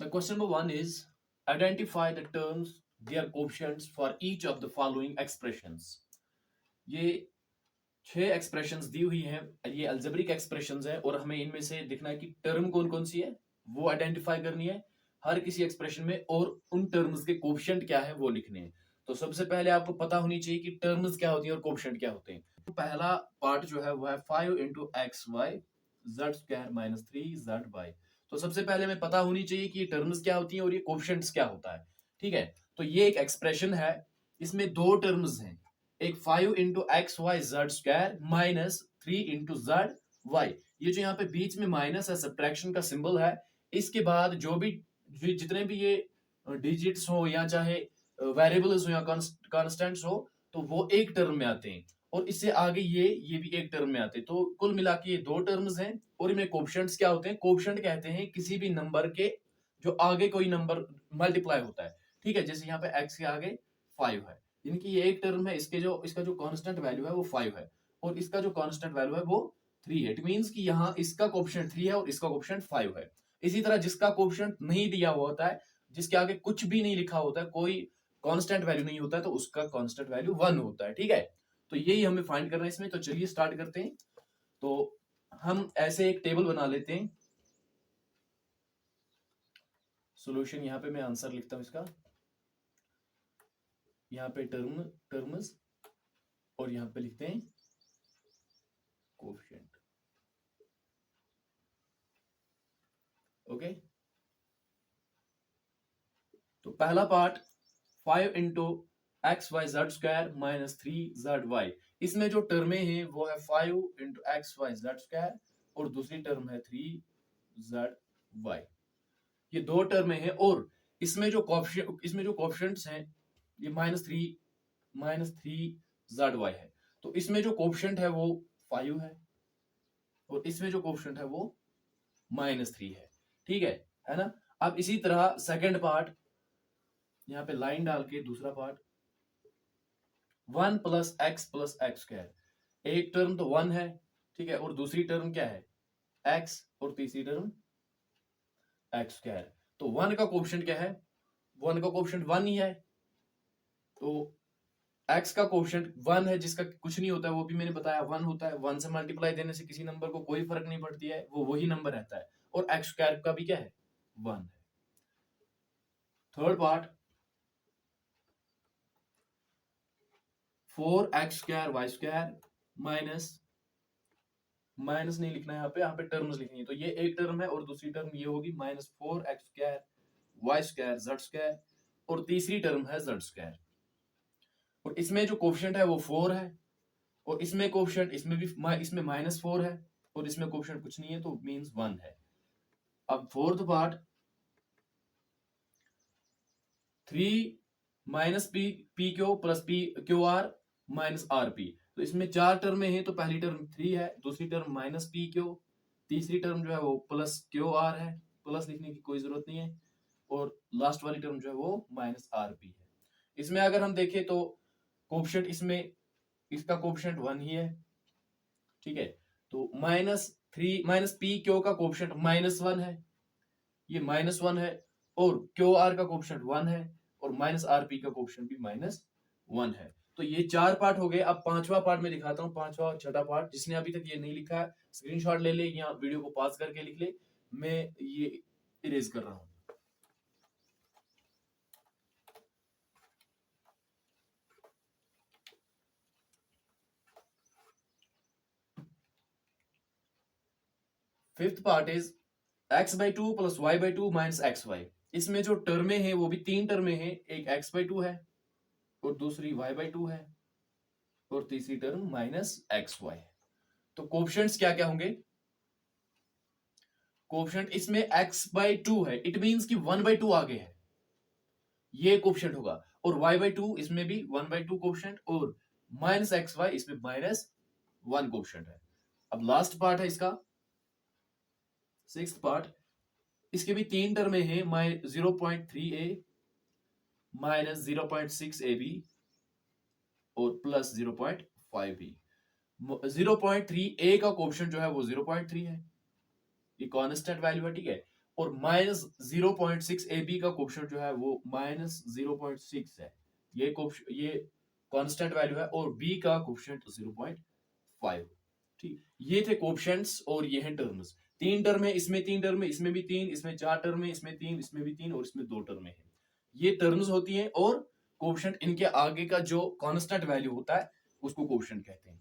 The question number 1 is identify the terms, their coefficients for each of the following expressions. ये 6 expressions दी हुई हैं, ये algebraic expressions है और हमें इनमें से देखना है कि टर्म कौन कौन सी है वो आइडेंटिफाई करनी है हर किसी एक्सप्रेशन में, और उन टर्म्स के कोएफिशिएंट क्या है वो लिखने हैं। तो सबसे पहले आपको पता होनी चाहिए कि टर्म्स क्या होती है और कोएफिशिएंट क्या होते हैं। तो पहला पार्ट जो है वो है 5 into x y z square minus 3 z y. तो सबसे पहले हमें पता होनी चाहिए कि ये टर्म्स क्या होती हैं और ये कोएफिशिएंट्स क्या होता है। ठीक है, तो ये एक एक्सप्रेशन है, इसमें दो टर्म्स हैं, एक 5 into x y z square minus 3 into z y. ये जो यहाँ पे बीच में माइनस है, सब्ट्रैक्शन का सिंबल है, इसके बाद जो भी जितने भी ये डिजिट्स हो या चाहे वेरिएबल्स हो या कांस्टेंट्स हो, तो वो एक टर्म में आते हैं, और इससे आगे ये भी एक टर्म में आते हैं। तो कुल मिला के ये दो टर्म्स हैं, और इनमें कोएफिशिएंट्स क्या होते हैं? कोएफिशिएंट कहते हैं किसी भी नंबर के जो आगे कोई नंबर मल्टीप्लाई होता है। ठीक है, जैसे यहाँ पे x के आगे 5 है, यानी कि ये एक टर्म है, इसका जो कांस्टेंट वैल्यू है वो 5 है, और इसका जो कांस्टेंट वैल्यू है वो 3 है। इट मींस कि यहाँ इसका कोएफिशिएंट 3 है और इसका कोएफिशिएंट 5 है। इसी तरह जिसका कोएफिशिएंट नहीं दिया हुआ होता है, जिसके आगे कुछ भी नहीं लिखा होता है, कोई कांस्टेंट वैल्यू नहीं होता है, तो उसका कांस्टेंट वैल्यू 1 होता है। ठीक है, तो यही हमें फाइंड करना है इसमें। तो चलिए स्टार्ट करते हैं। तो हम ऐसे एक टेबल बना लेते हैं। सॉल्यूशन यहाँ पे मैं आंसर लिखता हूं इसका, यहाँ पे टर्म्स, और यहाँ पे लिखते हैं कोएफिशिएंट। ओके, तो पहला part 5 into x y z square minus 3 z y. इसमें जो टर्में हैं वो है 5 into x y z square, और दूसरी टर्म है 3 जेड वाई। ये दो टर्में हैं, और इसमें जो कोएफिशिएंट्स हैं ये माइनस थ्री जेड वाई है। तो इसमें जो कोएफिशिएंट है वो 5 है, और इसमें जो कोएफिशिएंट है वो -3 है। ठीक है ना। अब इसी तरह सेकंड पार्ट, यहाँ पे लाइन डाल के दूसरा पार्ट 1 प्लस एक्स स्क्वायर। एक टर्म तो 1 है, ठीक है, और दूसरी टर्म क्या है? x, और तीसरी टर्म एक्स स्क्वायर। तो 1 का कोएफिशिएंट क्या है? 1 का कोएफिशिएंट 1 ही है, तो x का कोएफिशिएंट 1 है, जिसका कुछ नहीं होता है, वो भी मैंने बताया 1 होता है। 1 से मल्टीप्लाई देने से किसी नंबर को कोई फर्क नहीं पड़ती है, वो वही नंबर रहता है, और एक्स स्क्वायर का भी क्या है? 1 है। Third part 4x square y square minus नहीं लिखना है यहाँ पे टर्म्स लिखनी है। तो ये एक टर्म है, और दूसरी टर्म ये होगी -4x square y square z square, और तीसरी टर्म है जेड स्क्वायर। और इसमें जो कोएफिशिएंट है वो 4 है, और इसमें कोएफिशिएंट इसमें -4 है, और इसमें कोएफिशिएंट कुछ नहीं है, तो मींस 1 है। अब fourth part 3 minus P Q plus P Q R minus R P. तो इसमें 4 टर्में हैं, तो पहली टर्म 3 है, दूसरी टर्म माइनस पी क्यू, तीसरी टर्म जो है वो प्लस क्यू आर है, प्लस लिखने की कोई जरूरत नहीं है, और लास्ट वाली टर्म जो है वो माइनस आर पी है। इसमें अगर हम देखें तो कोएफिशिएंट इसमें इसका कोएफिशिएंट 1 ही है। ठीक है, तो माइनस पी क्यू का कोएफिशिएंट -1 है, ये -1 है, और क्यू आर का कोएफिशिएंट 1 है, और माइनस आर पी का कोएफिशिएंट भी -1 है। तो ये 4 पार्ट हो गए। अब पांचवा पार्ट में दिखाता हूँ, पांचवा और छठा पार्ट। जिसने अभी तक ये नहीं लिखा है स्क्रीनशॉट ले ले, या वीडियो को पॉज करके लिख ले, मैं ये इरेज कर रहा हूं। Fifth part is x/2 plus y/2 minus xy। इसमें जो टर्में हैं वो भी 3 टर्में हैं, एक x/2 है, और दूसरी y/2 है, और तीसरी टर्म -xy है। तो कोएफिशिएंट्स क्या क्या होंगे? कोएफिशिएंट इसमें x/2 है, इट मींस कि 1/2 आगे है, ये कोएफिशिएंट होगा, और y/2 इसमें भी 1/2 कोएफिशिएंट, और -xy इसमें -1 कोएफिशिएंट है। अब लास्ट पार्ट है इसका, सिक्स्थ पार्ट, इसके भी 3 टर्में हैं, 0.3a माइनस 0.6ab और प्लस 0.5b। 0.3a का कोएफिशिएंट जो है वो 0.3 है, ये कांस्टेंट वैल्यू है। ठीक है, और माइनस 0.6 ए बी का कोफिशिएंट जो है वो माइनस 0.6 है। ये कांस्टेंट वैल्यू है और बी का कोफिशिएंट 0.5। ठीक, ये थे कोफिशिएंट्स और ये हैं टर्म्स। 3 टर्म है, इसमें 3 टर्म है, इसमें भी 3, इसमें 4 टर्म है, इसमें 3, इसमें भी 3 और इसमें 2 टर्म है। ये टर्म्स होती हैं और कोफिशिएंट इनके आगे का जो कांस्टेंट वैल्यू होता है उसको कोफिशिएंट कहते हैं।